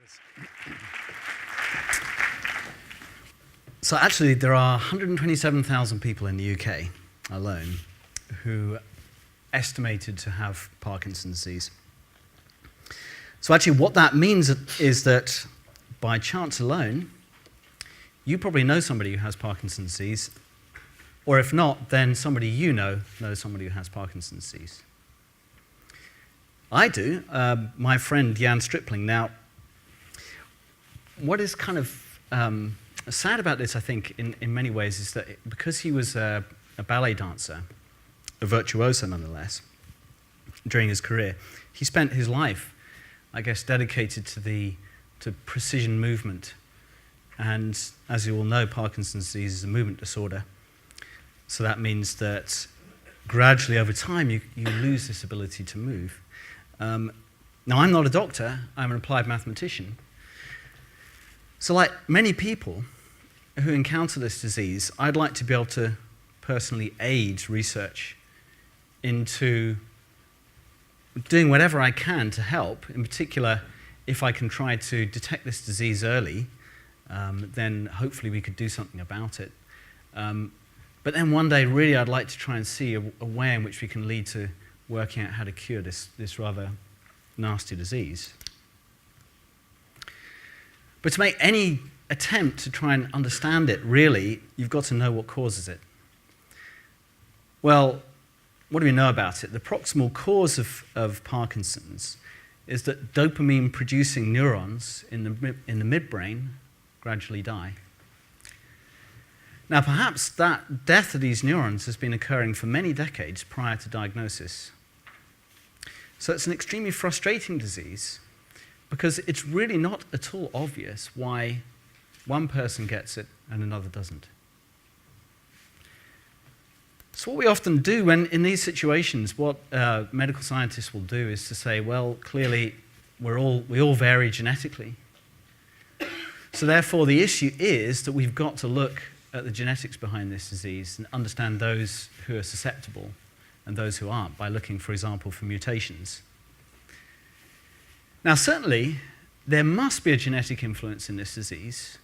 is. So actually, there are 127,000 people in the UK alone who are estimated to have Parkinson's disease. So actually, what that means is that by chance alone, you probably know somebody who has Parkinson's disease, or if not, then somebody you know knows somebody who has Parkinson's disease. I do. My friend Jan Stripling. Now, what is kind of sad about this, I think, in many ways, is that because he was a ballet dancer, a virtuoso nonetheless, during his career, he spent his life, I guess, dedicated to precision movement. And as you all know, Parkinson's disease is a movement disorder. So that means that gradually over time you lose this ability to move. Now, I'm not a doctor, I'm an applied mathematician. So like many people who encounter this disease, I'd like to be able to personally aid research into doing whatever I can to help. In particular, if I can try to detect this disease early, then hopefully we could do something about it. But then one day, really, I'd like to try and see a way in which we can lead to working out how to cure this rather nasty disease. But to make any attempt to try and understand it, really, you've got to know what causes it. Well, what do we know about it? The proximal cause of Parkinson's is that dopamine-producing neurons in the midbrain gradually die. Now, perhaps that death of these neurons has been occurring for many decades prior to diagnosis. So it's an extremely frustrating disease because it's really not at all obvious why one person gets it and another doesn't. So what we often do when in these situations, what medical scientists will do is to say, well, clearly we all vary genetically. So therefore, the issue is that we've got to look at the genetics behind this disease and understand those who are susceptible and those who aren't by looking, for example, for mutations. Now, certainly, there must be a genetic influence in this disease,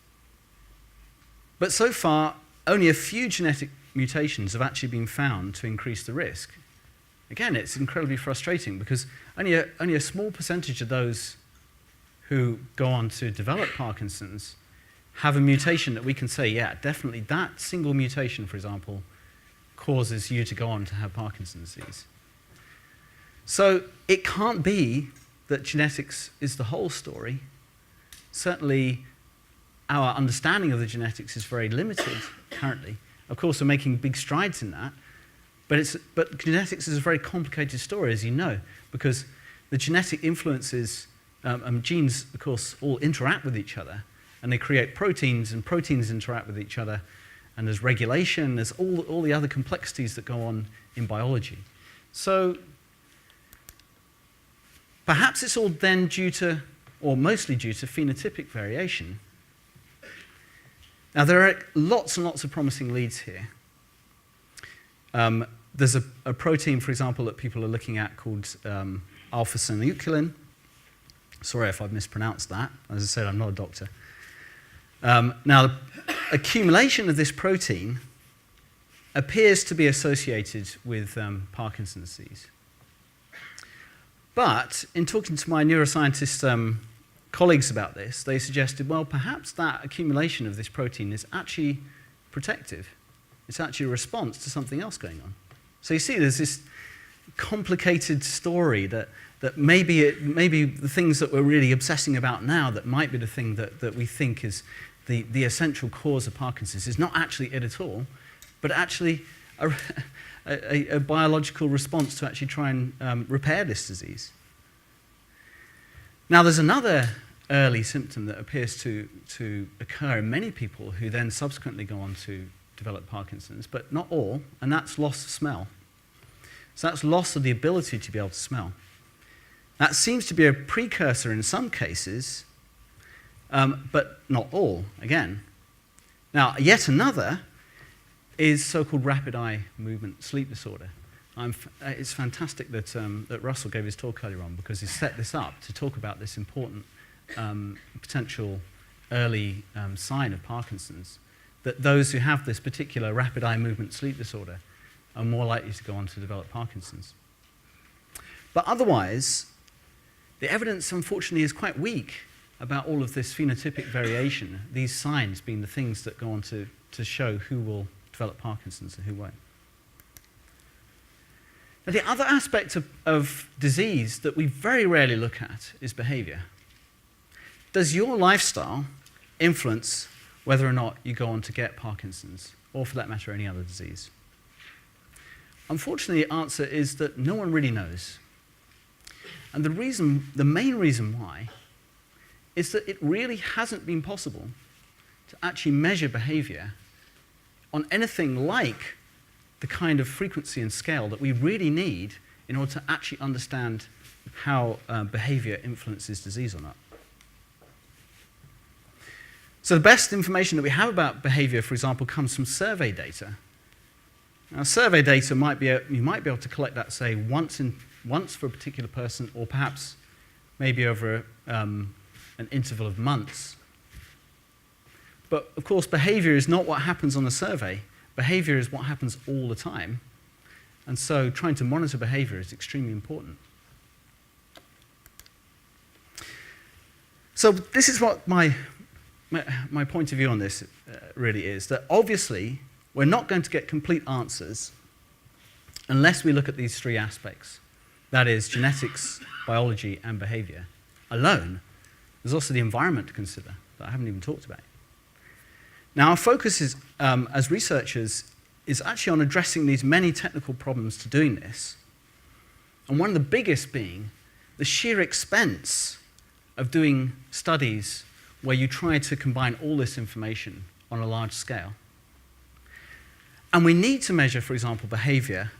but so far, only a few genetic mutations have actually been found to increase the risk. Again, it's incredibly frustrating because only a small percentage of those who go on to develop Parkinson's have a mutation that we can say, yeah, definitely that single mutation, for example, causes you to go on to have Parkinson's disease. So it can't be that genetics is the whole story. Certainly, our understanding of the genetics is very limited currently. Of course, we're making big strides in that, but genetics is a very complicated story, as you know, because the genetic influences, genes, of course, all interact with each other, and they create proteins, and proteins interact with each other, and there's regulation, there's all the other complexities that go on in biology. So perhaps it's all then due to, or mostly due to, phenotypic variation. Now, there are lots and lots of promising leads here. There's a protein, for example, that people are looking at called alpha-synuclein. Sorry if I've mispronounced that. As I said, I'm not a doctor. Now, the accumulation of this protein appears to be associated with Parkinson's disease. But in talking to my neuroscientist colleagues about this, they suggested, well, perhaps that accumulation of this protein is actually protective. It's actually a response to something else going on. So you see, there's this complicated story that maybe the things that we're really obsessing about now that might be the thing that we think is the essential cause of Parkinson's is not actually it at all, but actually a biological response to actually try and repair this disease. Now, there's another early symptom that appears to occur in many people who then subsequently go on to develop Parkinson's, but not all, and that's loss of smell. So that's loss of the ability to be able to smell. That seems to be a precursor in some cases, but not all, again. Now, yet another is so-called rapid eye movement sleep disorder. It's fantastic that Russell gave his talk earlier on because he set this up to talk about this important potential early sign of Parkinson's, that those who have this particular rapid eye movement sleep disorder are more likely to go on to develop Parkinson's. But otherwise, the evidence, unfortunately, is quite weak about all of this phenotypic variation, these signs being the things that go on to show who will develop Parkinson's and who won't. Now, the other aspect of disease that we very rarely look at is behavior. Does your lifestyle influence whether or not you go on to get Parkinson's, or for that matter, any other disease? Unfortunately, the answer is that no one really knows. And the main reason why is that it really hasn't been possible to actually measure behavior on anything like the kind of frequency and scale that we really need in order to actually understand how behavior influences disease or not. So the best information that we have about behavior, for example, comes from survey data. Now, survey data you might be able to collect that, say, once for a particular person, or perhaps maybe over an interval of months. But of course, behavior is not what happens on the survey. Behavior is what happens all the time. And so trying to monitor behavior is extremely important. So this is what my point of view on this really is, that obviously we're not going to get complete answers unless we look at these three aspects. That is, genetics, biology, and behavior alone. There's also the environment to consider that I haven't even talked about. Now, our focus is, as researchers is actually on addressing these many technical problems to doing this. And one of the biggest being the sheer expense of doing studies where you try to combine all this information on a large scale. And we need to measure, for example, behavior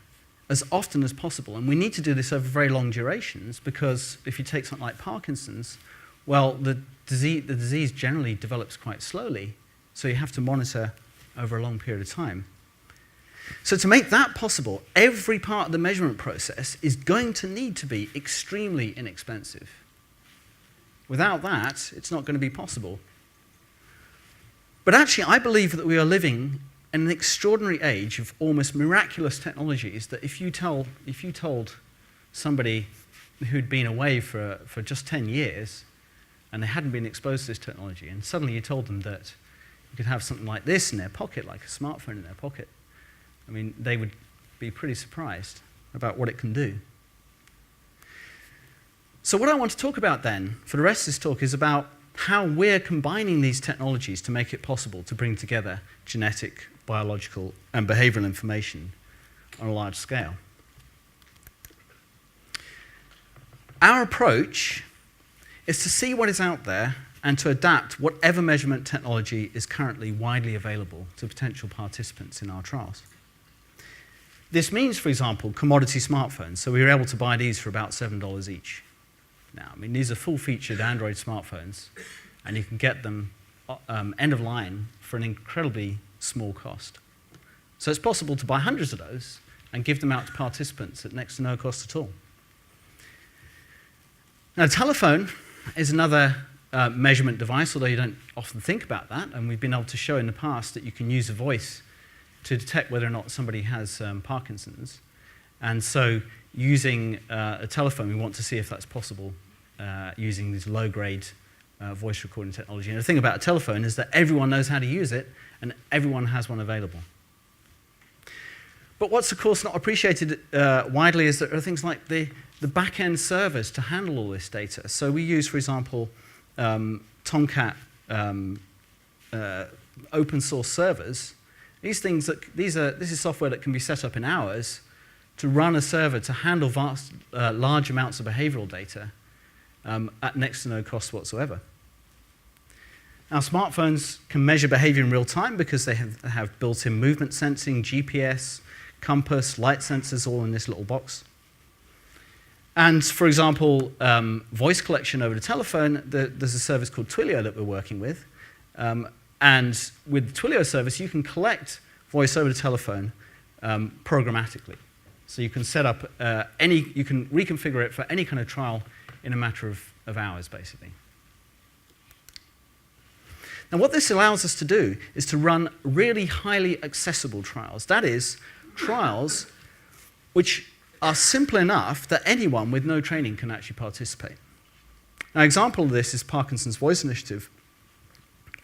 as often as possible. And we need to do this over very long durations, because if you take something like Parkinson's, well, the disease generally develops quite slowly, so you have to monitor over a long period of time. So to make that possible, every part of the measurement process is going to need to be extremely inexpensive. Without that, it's not going to be possible. But actually, I believe that we are living in an extraordinary age of almost miraculous technologies, that if you told somebody who'd been away for just 10 years and they hadn't been exposed to this technology, and suddenly you told them that you could have something like this in their pocket, like a smartphone in their pocket, I mean, they would be pretty surprised about what it can do. So what I want to talk about then, for the rest of this talk, is about how we're combining these technologies to make it possible to bring together genetic, biological, and behavioral information on a large scale. Our approach is to see what is out there and to adapt whatever measurement technology is currently widely available to potential participants in our trials. This means, for example, commodity smartphones. So we were able to buy these for about $7 each. Now, I mean, these are full-featured Android smartphones, and you can get them end of line for an incredibly small cost. So it's possible to buy hundreds of those and give them out to participants at next to no cost at all. Now, a telephone is another measurement device, although you don't often think about that, and we've been able to show in the past that you can use a voice to detect whether or not somebody has Parkinson's. And so using a telephone, we want to see if that's possible using this low-grade voice recording technology. And the thing about a telephone is that everyone knows how to use it, and everyone has one available. But what's, of course, not appreciated widely is that there are things like the back-end servers to handle all this data. So we use, for example, Tomcat open-source servers. This is software that can be set up in hours to run a server to handle vast, large amounts of behavioral data at next to no cost whatsoever. Now, smartphones can measure behavior in real time because they have built-in movement sensing, GPS, compass, light sensors, all in this little box. And for example, voice collection over the telephone, there's a service called Twilio that we're working with. And with the Twilio service, you can collect voice over the telephone programmatically. So you can set up you can reconfigure it for any kind of trial in a matter of hours, basically. And what this allows us to do is to run really highly accessible trials. That is, trials which are simple enough that anyone with no training can actually participate. An example of this is Parkinson's Voice Initiative,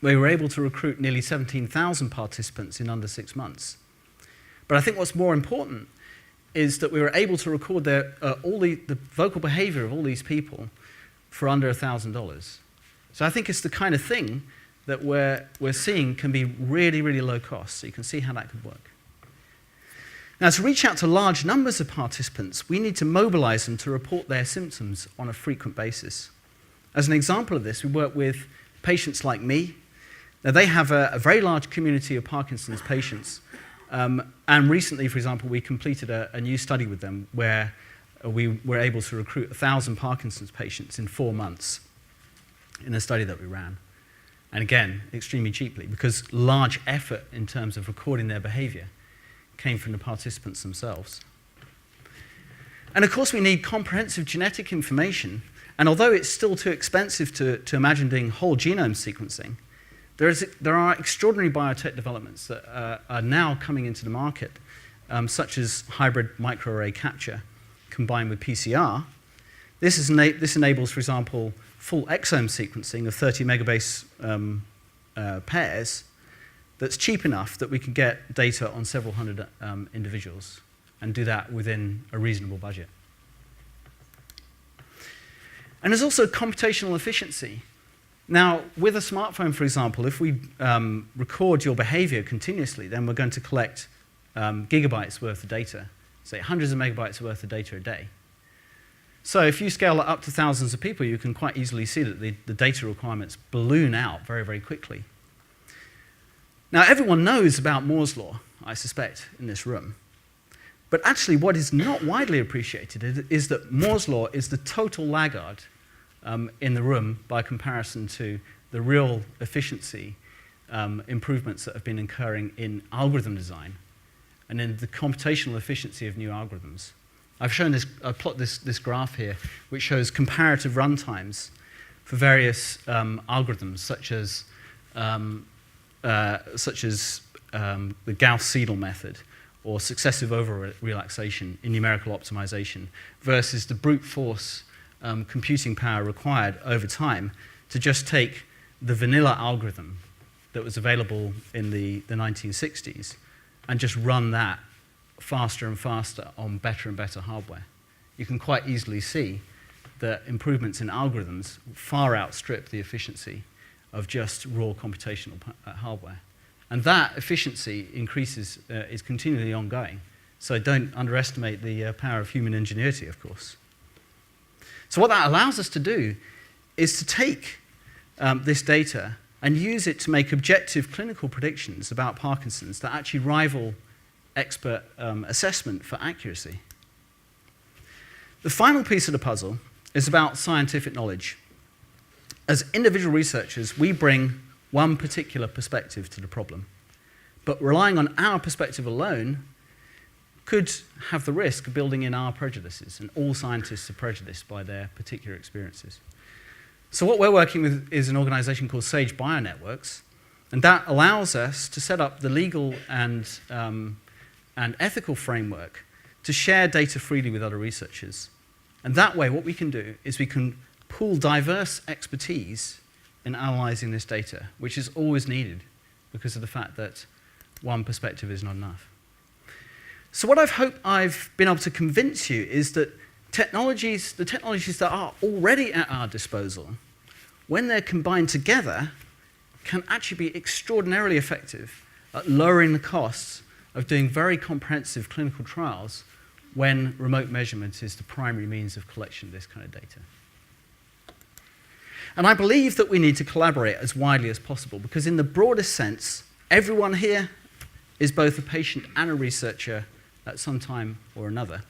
where we were able to recruit nearly 17,000 participants in under 6 months. But I think what's more important is that we were able to record all the vocal behavior of all these people for under $1,000. So I think it's the kind of thing that we're seeing can be really, really low cost. So you can see how that could work. Now, to reach out to large numbers of participants, we need to mobilize them to report their symptoms on a frequent basis. As an example of this, we work with patients like me. Now, they have a very large community of Parkinson's patients. And recently, for example, we completed a new study with them where we were able to recruit 1,000 Parkinson's patients in 4 months in a study that we ran. And again, extremely cheaply, because large effort in terms of recording their behavior came from the participants themselves. And of course, we need comprehensive genetic information. And although it's still too expensive to imagine doing whole genome sequencing, there are extraordinary biotech developments that are now coming into the market, such as hybrid microarray capture combined with PCR. This enables, for example, full exome sequencing of 30 megabase pairs that's cheap enough that we can get data on several hundred individuals and do that within a reasonable budget. And there's also computational efficiency. Now, with a smartphone, for example, if we record your behavior continuously, then we're going to collect gigabytes worth of data, say hundreds of megabytes worth of data a day. So if you scale it up to thousands of people, you can quite easily see that the data requirements balloon out very, very quickly. Now, everyone knows about Moore's law, I suspect, in this room. But actually, what is not widely appreciated is that Moore's law is the total laggard in the room by comparison to the real efficiency improvements that have been occurring in algorithm design and in the computational efficiency of new algorithms. I plot this graph here, which shows comparative runtimes for various algorithms, such as the Gauss-Seidel method, or successive over-relaxation in numerical optimization, versus the brute force computing power required over time to just take the vanilla algorithm that was available in the 1960s and just run that faster and faster on better and better hardware. You can quite easily see that improvements in algorithms far outstrip the efficiency of just raw computational hardware. And that efficiency increases, is continually ongoing. So don't underestimate the power of human ingenuity, of course. So what that allows us to do is to take this data and use it to make objective clinical predictions about Parkinson's that actually rival expert assessment for accuracy. The final piece of the puzzle is about scientific knowledge. As individual researchers, we bring one particular perspective to the problem. But relying on our perspective alone could have the risk of building in our prejudices, and all scientists are prejudiced by their particular experiences. So what we're working with is an organization called Sage Bionetworks, and that allows us to set up the legal and ethical framework to share data freely with other researchers. And that way, what we can do is we can pool diverse expertise in analyzing this data, which is always needed because of the fact that one perspective is not enough. So what I've been able to convince you is that the technologies that are already at our disposal, when they're combined together, can actually be extraordinarily effective at lowering the costs of doing very comprehensive clinical trials when remote measurement is the primary means of collection of this kind of data. And I believe that we need to collaborate as widely as possible, because in the broadest sense, everyone here is both a patient and a researcher at some time or another.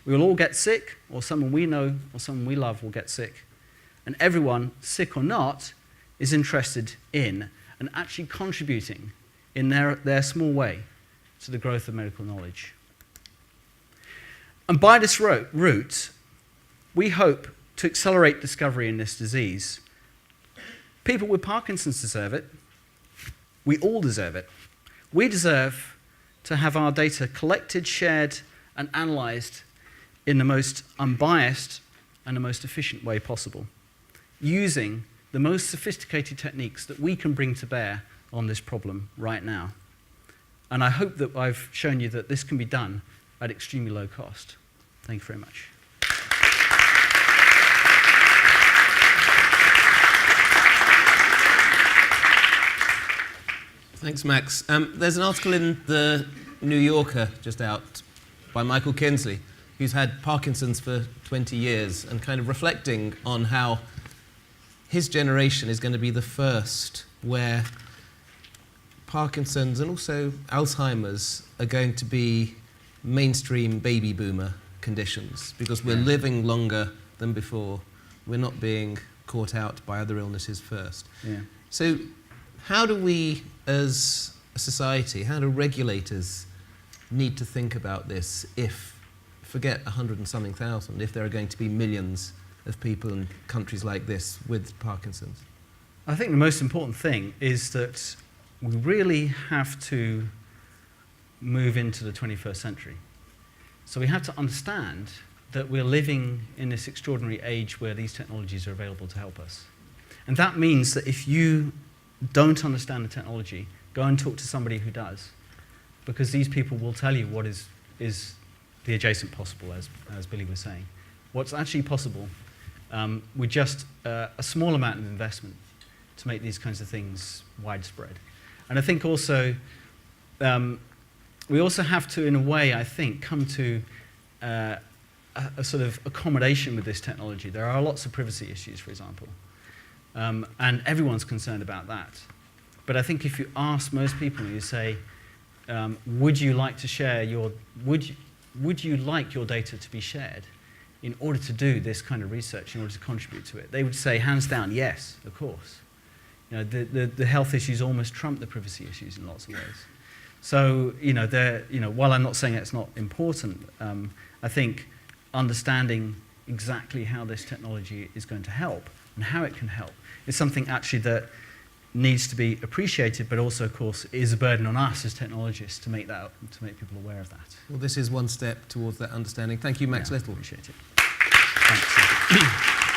We will all get sick, or someone we know or someone we love will get sick. And everyone, sick or not, is interested in and actually contributing in their small way to the growth of medical knowledge. And by this route, we hope to accelerate discovery in this disease. People with Parkinson's deserve it, We all deserve it. We deserve to have our data collected, shared, and analysed in the most unbiased and the most efficient way possible, using the most sophisticated techniques that we can bring to bear on this problem right now. And I hope that I've shown you that this can be done at extremely low cost. Thank you very much. Thanks, Max. There's an article in the New Yorker just out by Michael Kinsley, who's had Parkinson's for 20 years, and kind of reflecting on how his generation is going to be the first where Parkinson's and also Alzheimer's are going to be mainstream baby boomer conditions, because we're living longer than before. We're not being caught out by other illnesses first. Yeah. So how do we, as a society, how do regulators need to think about this if, forget 100 and something thousand, if there are going to be millions of people in countries like this with Parkinson's? I think the most important thing is that we really have to move into the 21st century. So we have to understand that we're living in this extraordinary age where these technologies are available to help us. And that means that if you don't understand the technology, go and talk to somebody who does, because these people will tell you what is the adjacent possible, as Billy was saying. What's actually possible with just a small amount of investment to make these kinds of things widespread. And I think also, we also have to, in a way, I think, come to a sort of accommodation with this technology. There are lots of privacy issues, for example, and everyone's concerned about that. But I think if you ask most people, you say, would you like to share your, would you like your data to be shared in order to do this kind of research, in order to contribute to it? They would say, hands down, yes, of course. You know, the health issues almost trump the privacy issues in lots of ways. So, while I'm not saying it's not important, I think understanding exactly how this technology is going to help and how it can help is something actually that needs to be appreciated, but also, of course, is a burden on us as technologists to make people aware of that. Well, this is one step towards that understanding. Thank you, Max Little. Appreciate it. Thanks.